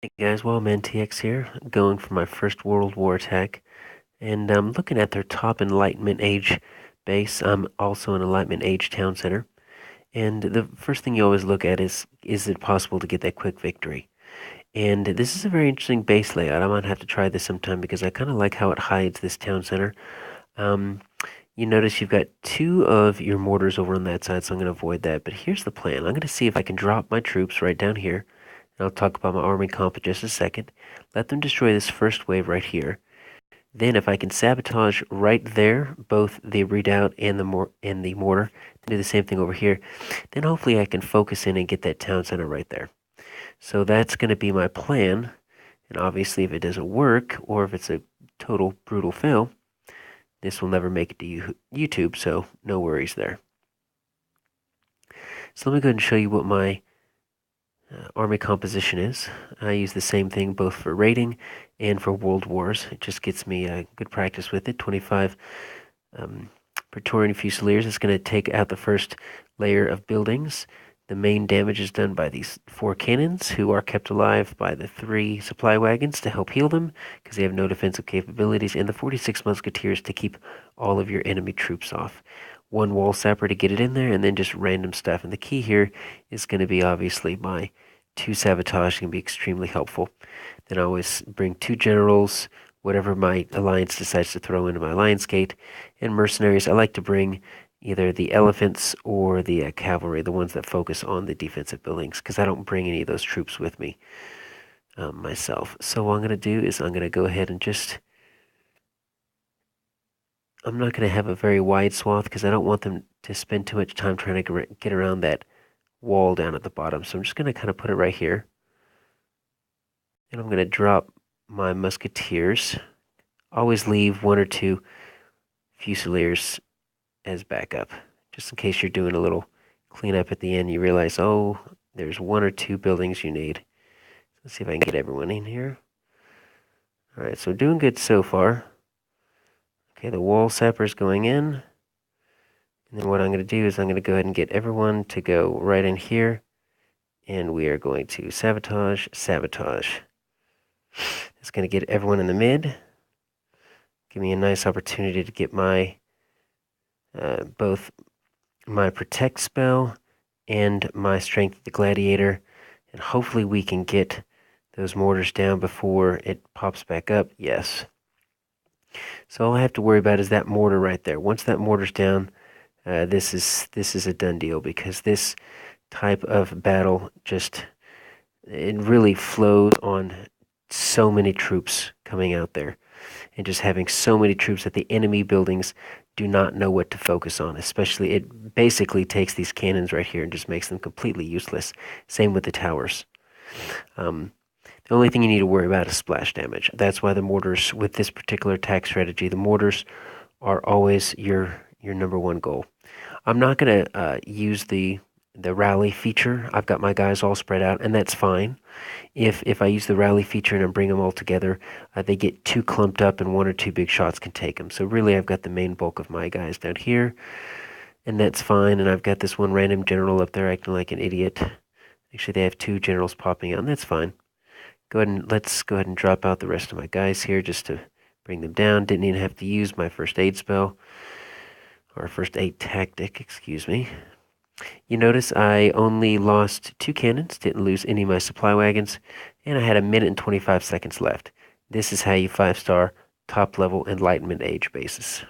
Hey guys, well, I'm NTX here, going for my first World War attack, and I'm looking at their top Enlightenment Age base. I'm also an Enlightenment Age town center, and the first thing you always look at is it possible to get that quick victory? And this is a very interesting base layout. I might have to try this sometime because I kind of like how it hides this town center. Um, you notice you've got two of your mortars over on that side, so I'm going to avoid that. But here's the plan. I'm going to see if I can drop my troops right down here. And I'll talk about my army comp in just a second. Let them destroy this first wave right here. Then if I can sabotage right there, both the redoubt and the mortar, do the same thing over here, then hopefully I can focus in and get that town center right there. So that's going to be my plan. And obviously if it doesn't work, or if it's a total brutal fail, this will never make it to YouTube, so no worries there. So let me go ahead and show you what my army composition is. I use the same thing both for raiding and for world wars. It just gets me good practice with it. 25 Praetorian Fusiliers is going to take out the first layer of buildings. The main damage is done by these 4 cannons, who are kept alive by the 3 supply wagons to help heal them, because they have no defensive capabilities, and the 46 musketeers to keep all of your enemy troops off. 1 wall sapper to get it in there, and then just random stuff. And the key here is going to be obviously my 2 sabotage can be extremely helpful. Then I always bring 2 generals, whatever my alliance decides to throw into my alliance gate, and mercenaries. I like to bring either the elephants or the cavalry, the ones that focus on the defensive buildings, because I don't bring any of those troops with me myself. So what I'm going to do is I'm going to go ahead and I'm not going to have a very wide swath because I don't want them to spend too much time trying to get around that wall down at the bottom. So I'm just going to kind of put it right here. And I'm going to drop my musketeers. Always leave 1 or 2 fusiliers as backup, just in case you're doing a little cleanup at the end. You realize, oh, there's 1 or 2 buildings you need. Let's see if I can get everyone in here. All right, so doing good so far. Okay, the wall sapper's going in. And then what I'm going to do is I'm going to go ahead and get everyone to go right in here. And we are going to sabotage, sabotage. It's going to get everyone in the mid. Give me a nice opportunity to get my both my protect spell and my strength of the gladiator, and hopefully we can get those mortars down before it pops back up. Yes. So all I have to worry about is that mortar right there. Once that mortar's down, this is a done deal, because this type of battle it really flows on so many troops coming out there, and just having so many troops that the enemy buildings do not know what to focus on. Especially, it basically takes these cannons right here and just makes them completely useless. Same with the towers. The only thing you need to worry about is splash damage. That's why the mortars, with this particular attack strategy, the mortars are always your number 1 goal. I'm not going to use the rally feature. I've got my guys all spread out, and that's fine. If I use the rally feature and I bring them all together, they get too clumped up, and 1 or 2 big shots can take them. So really, I've got the main bulk of my guys down here, and that's fine. And I've got this 1 random general up there acting like an idiot. Actually, they have 2 generals popping out, and that's fine. Let's go ahead and drop out the rest of my guys here just to bring them down. Didn't even have to use my first aid spell, or first aid tactic, excuse me. You notice I only lost 2 cannons, didn't lose any of my supply wagons, and I had 1 minute and 25 seconds left. This is how you 5-star top level Enlightenment Age bases.